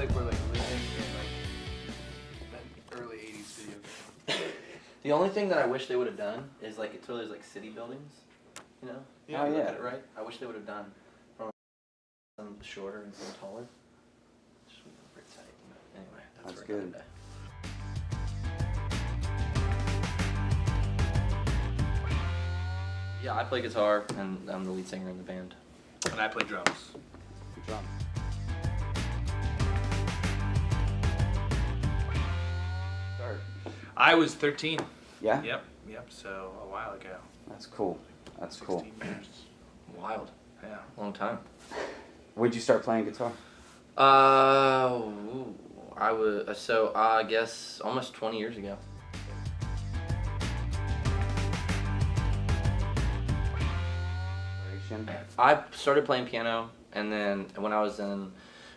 like we're like living in like an early '80s video game. The only thing that I wish they would have done is like it's really like city buildings, you know. Yeah. If you look at it right. I wish they would have done from some shorter and some taller. Just pretty tight. But anyway, that's for another day. Yeah, I play guitar and I'm the lead singer in the band. And I play drums. Drum. Start. I was 13. Yeah? Yep. So a while ago. That's cool. That's 16 cool. years. Wild. Yeah. Long time. When'd you start playing guitar? I guess almost 20 years ago. I started playing piano, and then when I was in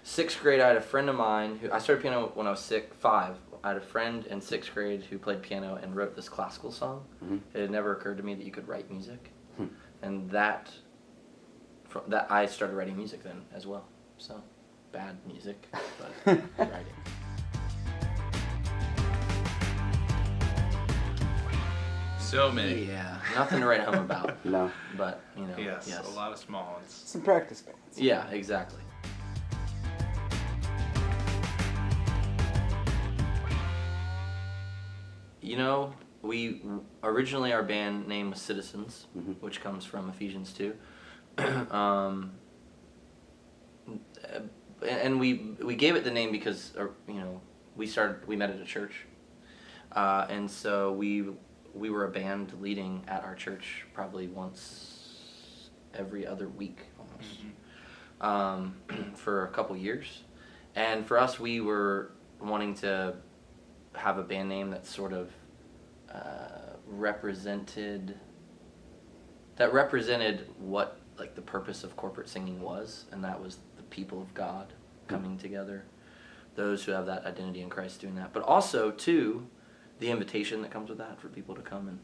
6th grade, I had a friend of mine I started piano when I was 5. I had a friend in 6th grade who played piano and wrote this classical song. Mm-hmm. It had never occurred to me that you could write music, and that I started writing music then as well. So, bad music, but writing. So many. Yeah, nothing to write home about. No. But, you know. Yes, a lot of small ones. Some practice bands. Yeah, exactly. You know, originally our band name was Citizens, which comes from Ephesians 2. And we gave it the name because, we met at a church. And so we were a band leading at our church probably once every other week almost, for a couple years. And for us, we were wanting to have a band name that sort of represented what like the purpose of corporate singing was, and that was the people of God coming together, those who have that identity in Christ doing that, but also too the invitation that comes with that for people to come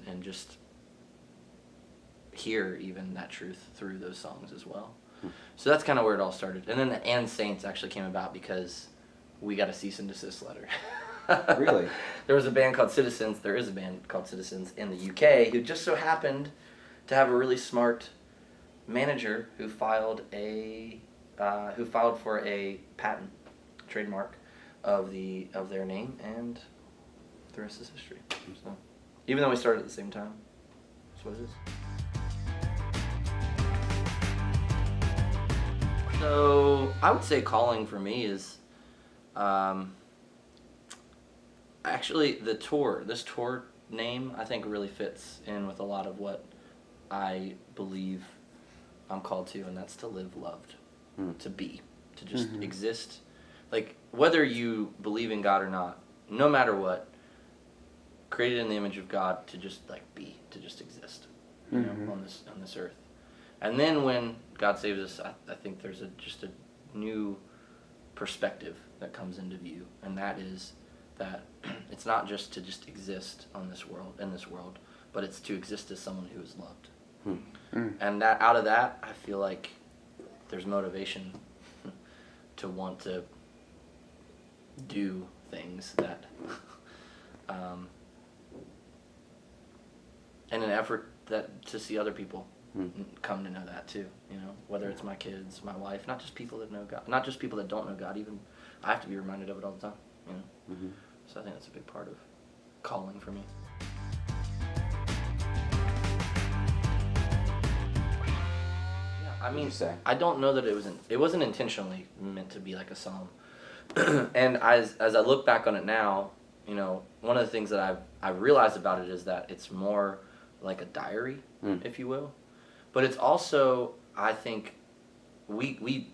and just hear even that truth through those songs as well. So that's kind of where it all started. And then the "and Saints" actually came about because we got a cease and desist letter. Really? There was a band called Citizens. There is a band called Citizens in the UK who just so happened to have a really smart manager who filed for a patent, trademark of their name, and the rest is history. So, even though we started at the same time, that's what it is. So I would say calling for me is actually this tour name I think really fits in with a lot of what I believe I'm called to, and that's to live loved, to just exist. Like, whether you believe in God or not, no matter what, created in the image of God to just like be, to just exist, you know, on this earth. And then when God saves us, I think there's just a new perspective that comes into view, and that is that it's not just to just exist in this world, but it's to exist as someone who is loved. And that out of that, I feel like there's motivation to want to do things that, in an effort to see other people come to know that too, you know, whether it's my kids, my wife, not just people that know God, not just people that don't know God, even I have to be reminded of it all the time, you know. So I think that's a big part of calling for me. Yeah, I mean, I don't know that it wasn't intentionally meant to be like a psalm. And as I look back on it now, you know, one of the things that I've realized about it is that it's more like a diary, if you will. But it's also, I think, we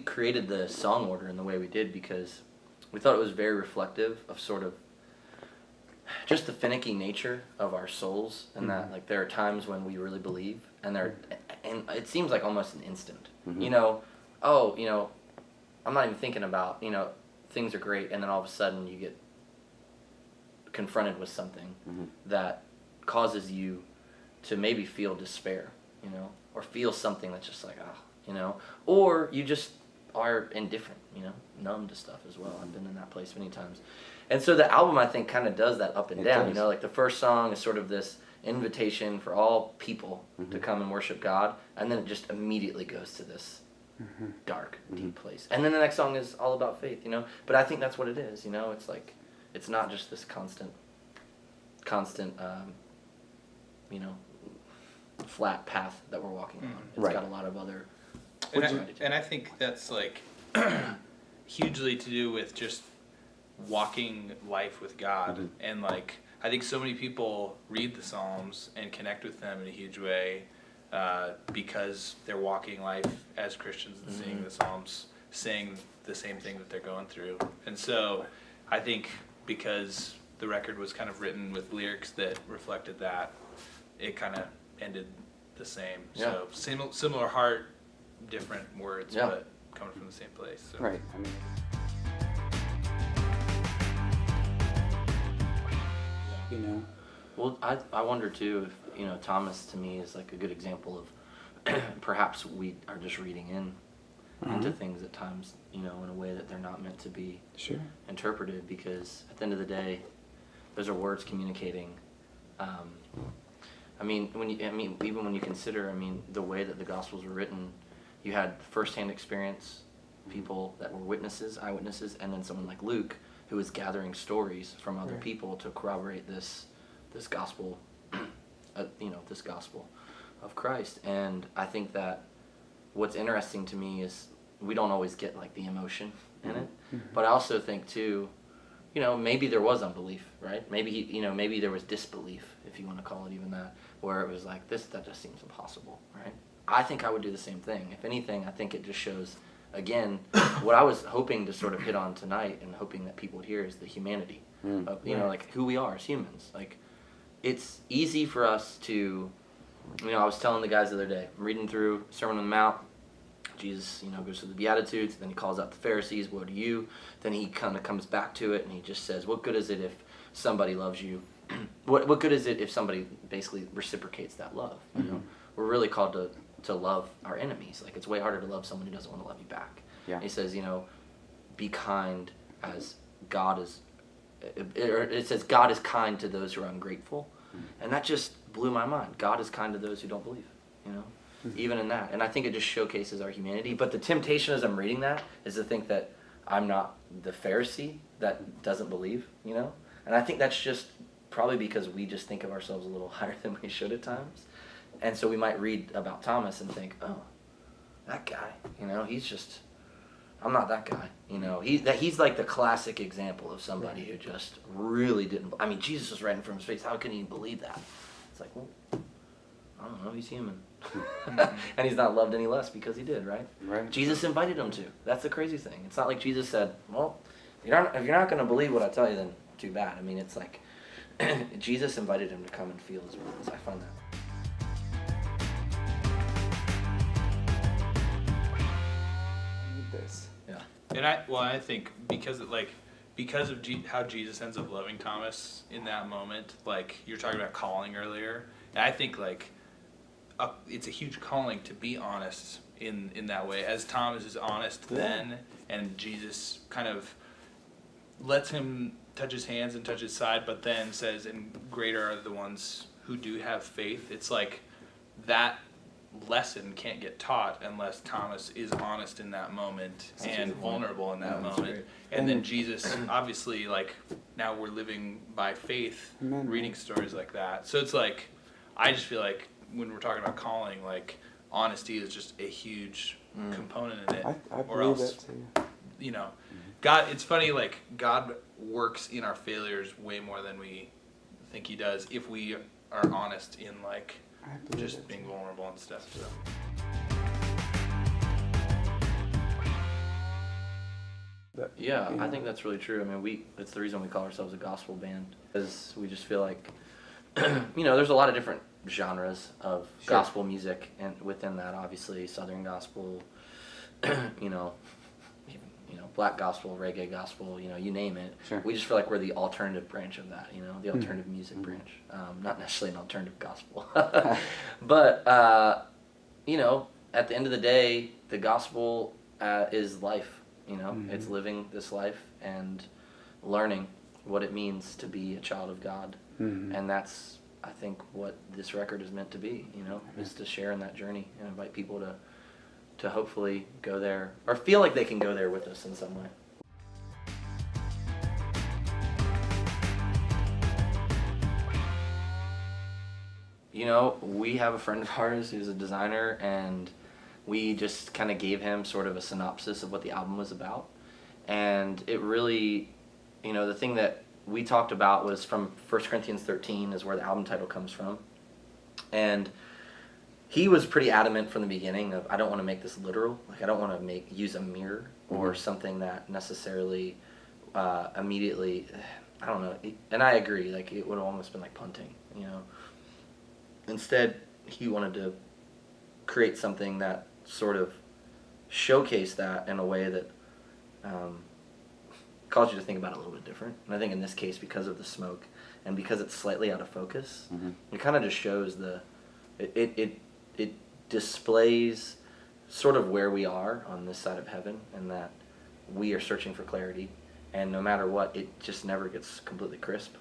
created the song order in the way we did because we thought it was very reflective of sort of just the finicky nature of our souls, and that like there are times when we really believe, and it seems like almost an instant. You know, I'm not even thinking about, things are great, and then all of a sudden you get confronted with something that causes you to maybe feel despair, or feel something that's just like, you know, or you just are indifferent, you know, numb to stuff as well. I've been in that place many times. And so the album, I think, kind of does that up and down, you know, like the first song is sort of this invitation for all people to come and worship God, and then it just immediately goes to this dark, deep place. And then the next song is all about faith, you know, but I think that's what it is, you know, it's like, it's not just this constant, you know, flat path that we're walking on. It's got a lot of other... And I think that's like hugely to do with just walking life with God. And like, I think so many people read the Psalms and connect with them in a huge way because they're walking life as Christians and seeing the Psalms, saying the same thing that they're going through. And so I think because the record was kind of written with lyrics that reflected that, it kind of ended the same. So similar heart, different words, but coming from the same place. So. Right. I mean, you know. Well, I wonder too if, you know, Thomas to me is like a good example of perhaps we are just reading into things at times, you know, in a way that they're not meant to be interpreted, because at the end of the day, those are words communicating. I mean, even when you consider, the way that the Gospels were written, you had firsthand experience, people that were witnesses, eyewitnesses, and then someone like Luke, who was gathering stories from other people to corroborate this gospel, this gospel of Christ. And I think that what's interesting to me is we don't always get like the emotion in it, but I also think too, you know, maybe there was unbelief, right? Maybe maybe there was disbelief, if you want to call it even that, where it was like that just seems impossible, right? I think I would do the same thing. If anything, I think it just shows, again, what I was hoping to sort of hit on tonight and hoping that people would hear is the humanity of, you know, like who we are as humans. Like, it's easy for us to, you know, I was telling the guys the other day, I'm reading through Sermon on the Mount, Jesus, you know, goes through the Beatitudes, then he calls out the Pharisees, woe to you, then he kind of comes back to it and he just says, what good is it if somebody loves you? What good is it if somebody basically reciprocates that love? You know, we're really called to love our enemies. Like, it's way harder to love someone who doesn't want to love you back. Yeah. He says, you know, be kind as God is, it says God is kind to those who are ungrateful. And that just blew my mind. God is kind to those who don't believe, you know, even in that. And I think it just showcases our humanity. But the temptation as I'm reading that is to think that I'm not the Pharisee that doesn't believe, you know. And I think that's just probably because we just think of ourselves a little higher than we should at times. And so we might read about Thomas and think, oh, that guy, you know, I'm not that guy, you know. He's like the classic example of somebody who just really didn't, Jesus was right in front of his face. How can he believe that? It's like, well, I don't know, he's human. And he's not loved any less because he did, right? Right. Jesus invited him to. That's the crazy thing. It's not like Jesus said, well, if you're not going to believe what I tell you, then too bad. It's like Jesus invited him to come and feel his wounds. I find that. This. Yeah. And I think because of how Jesus ends up loving Thomas in that moment, like you're talking about calling earlier, and I think like it's a huge calling to be honest in that way, as Thomas is honest then, and Jesus kind of lets him touch his hands and touch his side, but then says, and greater are the ones who do have faith. It's like that lesson can't get taught unless Thomas is honest in that moment and vulnerable in that moment. And then Jesus, obviously, like, now we're living by faith, reading stories like that. So it's like, I just feel like when we're talking about calling, like, honesty is just a huge component in it. I believe that too. You know, God, it's funny, like, God works in our failures way more than we think he does if we are honest in, like, just being vulnerable and stuff. So. Yeah, I think that's really true. It's the reason we call ourselves a gospel band, because we just feel like, there's a lot of different genres of gospel music, and within that, obviously, Southern gospel, black gospel, reggae gospel, you name it. Sure. We just feel like we're the alternative branch of that, the alternative music branch. Not necessarily an alternative gospel. But, at the end of the day, the gospel is life. Mhm. It's living this life and learning what it means to be a child of God. Mhm. And that's, I think, what this record is meant to be, is to share in that journey and invite people to hopefully go there or feel like they can go there with us in some way. We have a friend of ours who's a designer, and we just kind of gave him sort of a synopsis of what the album was about. And it really, the thing that we talked about was from 1 Corinthians 13 is where the album title comes from. And he was pretty adamant from the beginning of, I don't want to make this literal. Like, I don't want to use a mirror or something that necessarily immediately, I don't know. And I agree, like, it would have almost been like punting, Instead, he wanted to create something that sort of showcased that in a way that caused you to think about it a little bit different. And I think in this case, because of the smoke and because it's slightly out of focus, it kind of just shows it displays sort of where we are on this side of heaven, and that we are searching for clarity, and no matter what, it just never gets completely crisp.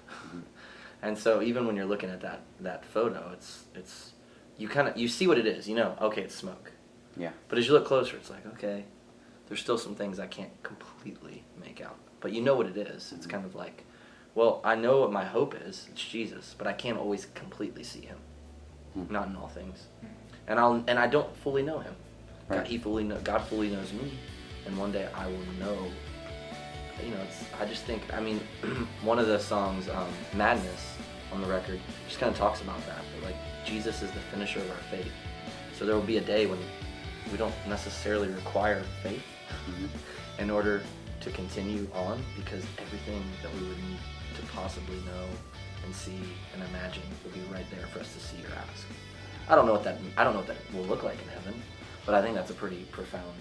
And so even when you're looking at that photo, it's you see what it is, okay, it's smoke. Yeah. But as you look closer, it's like, okay, there's still some things I can't completely make out. But you know what it is. It's kind of like, well, I know what my hope is. It's Jesus, but I can't always completely see him. Not in all things. And I don't fully know him. Right. God fully knows me, and one day I will know. I just think, one of the songs, Madness, on the record, just kind of talks about that. Like, Jesus is the finisher of our faith. So there will be a day when we don't necessarily require faith in order to continue on, because everything that we would need to possibly know and see and imagine will be right there for us to see or ask. I don't know what that will look like in heaven, but I think that's a pretty profound